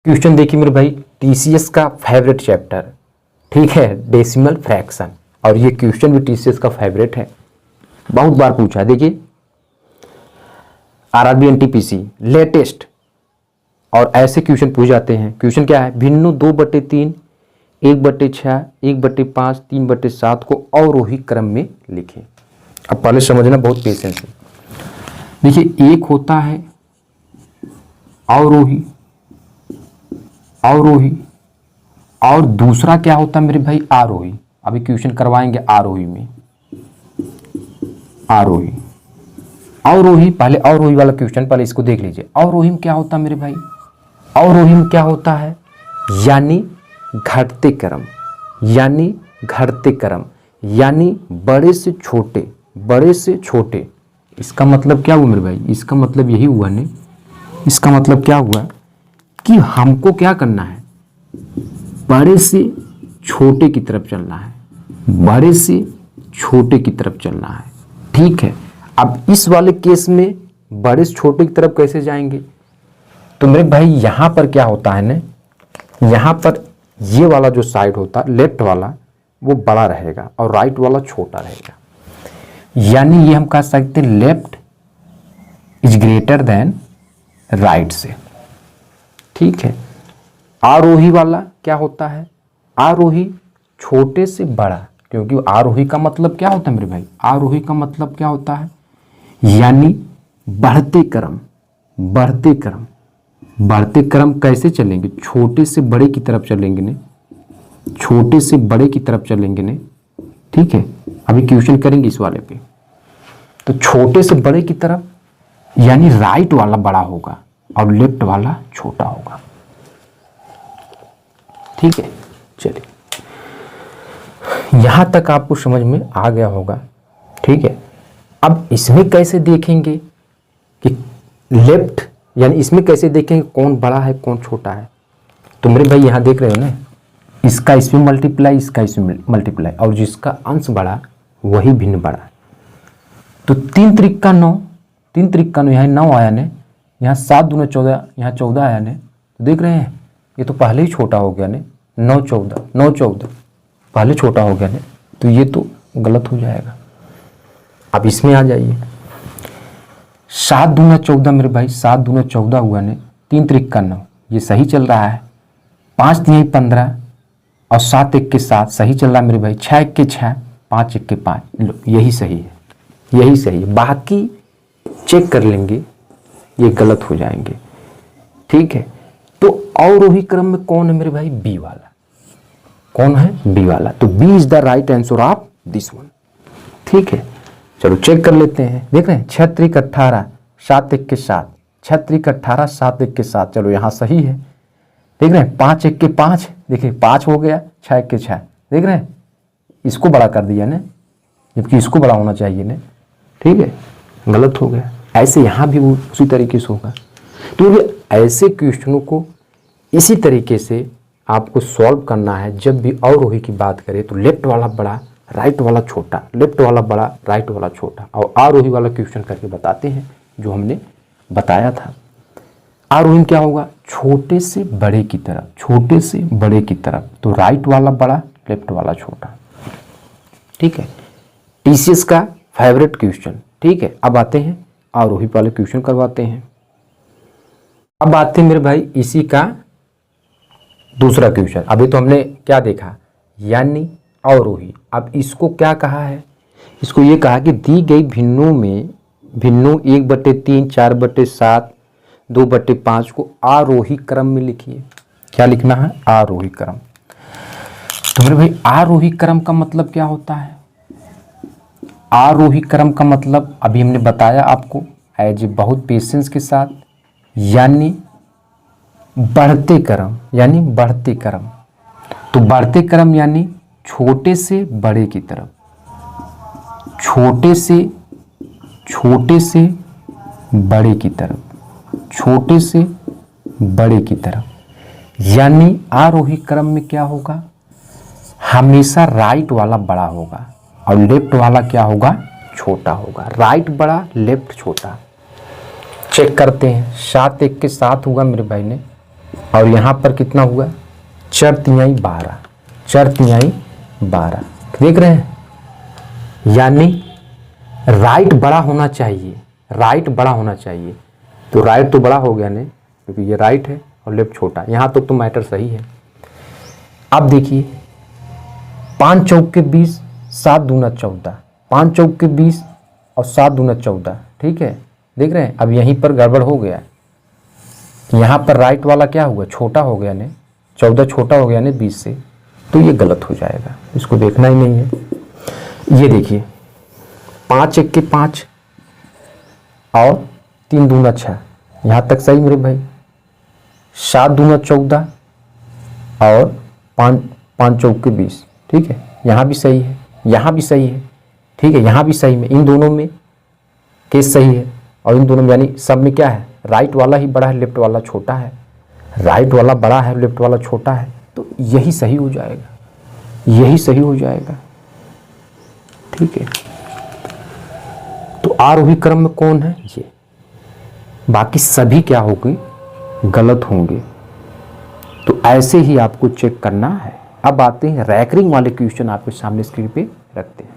Question देखिए मेरे भाई, टीसीएस का फेवरेट चैप्टर, ठीक है, डेसिमल फ्रैक्शन। और ये क्वेश्चन भी टीसीएस का फेवरेट है, बहुत बार पूछा है। देखिए आरआरबी एनटीपीसी लेटेस्ट और ऐसे क्वेश्चन पूछ जाते हैं। क्वेश्चन क्या है, भिन्नो 2/3, 1/6, 1/5, 3/7 को अवरोही क्रम में लिखें। अब पहले समझना बहुत पेशेंस से। देखिए एक होता है अवरोही, अवरोही, और दूसरा क्या होता है मेरे भाई, आरोही। अभी क्वेश्चन करवाएंगे आरोही में, आरोही, अवरोही। पहले अवरोही वाला क्वेश्चन पहले इसको देख लीजिए। अवरोही में क्या होता है मेरे भाई, अवरोही में क्या होता है, यानी घटते क्रम, यानी घटते क्रम, यानी बड़े से छोटे, बड़े से छोटे। इसका मतलब क्या हुआ मेरे भाई, इसका मतलब यही हुआ ने, इसका मतलब क्या हुआ कि हमको क्या करना है, बड़े से छोटे की तरफ चलना है, बड़े से छोटे की तरफ चलना है, ठीक है। अब इस वाले केस में बड़े से छोटे की तरफ कैसे जाएंगे, तो मेरे भाई यहां पर क्या होता है ना, यहां पर ये वाला जो साइड होता है लेफ्ट वाला वो बड़ा रहेगा और राइट वाला छोटा रहेगा। यानी ये हम कह सकते हैं left is greater than right से, ठीक है। आरोही वाला क्या होता है, आरोही छोटे से बड़ा, क्योंकि आरोही का मतलब क्या होता है मेरे भाई, आरोही का मतलब क्या होता है, यानी बढ़ते क्रम, बढ़ते क्रम, बढ़ते क्रम कैसे चलेंगे, छोटे से बड़े की तरफ चलेंगे ने, छोटे से बड़े की तरफ चलेंगे ने, ठीक है। अभी क्वेश्चन करेंगे इस वाले पे। तो छोटे से बड़े की तरफ यानी राइट वाला बड़ा होगा और लेफ्ट वाला छोटा होगा, ठीक है। चलिए यहां तक आपको समझ में आ गया होगा, ठीक है। अब इसमें कैसे देखेंगे कि लेफ्ट, यानी इसमें कैसे देखेंगे कौन बड़ा है कौन छोटा है। तो मेरे भाई यहां देख रहे हो ना, इसका इसमें मल्टीप्लाई, इसका इसमें मल्टीप्लाई, और जिसका अंश बड़ा वही भिन्न बड़ा है। तो 3 त्रिक का 9, 3 त्रिक का 9, यहाँ 9 आया ने, यहाँ 7 दूना 14, यहाँ 14 आया ने। तो देख रहे हैं ये तो पहले ही छोटा हो गया ने, 9 14, 9 14 पहले छोटा हो गया ने, तो ये तो गलत हो जाएगा। अब इसमें आ जाइए, 7 दूना 14 मेरे भाई, 7 दूना 14 हुआ ने, 3 त्रिक का 9 ये सही चल रहा है, 5 3 15 और 7 1 के 7 सही चल रहा है मेरे भाई, 6 1 के 6, 5 1 के 5, यही सही है, यही सही है। बाकी चेक कर लेंगे ये गलत हो जाएंगे, ठीक है। तो अवरोही क्रम में कौन है मेरे भाई, बी वाला, कौन है, बी वाला। तो B is the right answer of this one, ठीक है। चलो चेक कर लेते हैं, देख रहे हैं 6 त्रिक 18, 7 1 के 7, 6 त्रिक 18, 7 1 के 7, चलो यहाँ सही है। देख रहे हैं 5 1 के 5, देखिए 5 हो गया, 6 1 के 6, देख रहे हैं इसको बड़ा कर दिया ने, जबकि इसको बड़ा होना चाहिए ने, ठीक है, गलत हो गया। ऐसे यहाँ भी वो उसी तरीके से होगा। तो ये ऐसे क्वेश्चनों को इसी तरीके से आपको सॉल्व करना है। जब भी अवरोही की बात करें तो लेफ्ट वाला बड़ा, राइट वाला छोटा, लेफ्ट वाला बड़ा, राइट वाला छोटा, और आरोही वाला क्वेश्चन करके बताते हैं जो हमने बताया था। आरोही में क्या होगा, छोटे से बड़े की तरफ, छोटे से बड़े की तरफ, तो राइट वाला बड़ा, लेफ्ट वाला छोटा, ठीक है। टीसीएस का फेवरेट क्वेश्चन, ठीक है। अब आते हैं आरोही वाले क्वेश्चन करवाते हैं। अब आते हैं मेरे भाई इसी का दूसरा क्वेश्चन। अभी तो हमने क्या देखा, यानी अवरोही। अब इसको क्या कहा है, इसको ये कहा कि दी गई भिन्नों में, भिन्नों 1/3, 4/7, 2/5 को आरोही क्रम में लिखिए। क्या लिखना है, आरोही क्रम। तो मेरे भाई आरोही क्रम का मतलब क्या होता है, आरोही क्रम का मतलब अभी हमने बताया आपको एज ए बहुत पेशेंस के साथ, यानी बढ़ते क्रम, यानी बढ़ते क्रम। तो बढ़ते क्रम यानी छोटे से बड़े की तरफ, छोटे से बड़े की तरफ, छोटे से बड़े की तरफ। यानी आरोही क्रम में क्या होगा, हमेशा राइट वाला बड़ा होगा और लेफ्ट वाला क्या होगा, छोटा होगा। राइट बड़ा, लेफ्ट छोटा। चेक करते हैं, 7 1 के 7 हुआ मेरे भाई ने, और यहाँ पर कितना हुआ, 4 तिहाई 12, 4 तिहाई 12, देख रहे हैं। यानी राइट बड़ा होना चाहिए, राइट बड़ा होना चाहिए। तो राइट तो बड़ा हो गया ने, क्योंकि ये राइट है और लेफ्ट छोटा। यहाँ तक तो मैटर सही है। अब देखिए 5 चौक के 20, 7 दूना 14, 5 चौक के 20 और 7 दूना 14, ठीक है, देख रहे हैं। अब यहीं पर गड़बड़ हो गया, यहाँ पर राइट वाला क्या हुआ, छोटा हो गया ने, 14 छोटा हो गया ने 20 से, तो ये गलत हो जाएगा, इसको देखना ही नहीं है। ये देखिए 5 1 के 5 और 3 दूना 6, यहाँ तक सही मेरे भाई। 7 दूना 14 और 5 चौक के 20, ठीक है, यहाँ भी सही है, यहाँ भी सही है, ठीक है, यहाँ भी सही में। इन दोनों में केस सही है और इन दोनों में, यानी सब में क्या है, राइट वाला ही बड़ा है, लेफ्ट वाला छोटा है। राइट वाला बड़ा है, लेफ्ट वाला छोटा है, तो यही सही हो जाएगा, यही सही हो जाएगा, ठीक है। तो आरोही क्रम में कौन है, ये। बाकी सभी क्या होंगे, गलत होंगे। तो ऐसे ही आपको चेक करना है। अब आते हैं रैकरिंग वाले क्वेश्चन, आपके सामने स्क्रीन पे रखते हैं।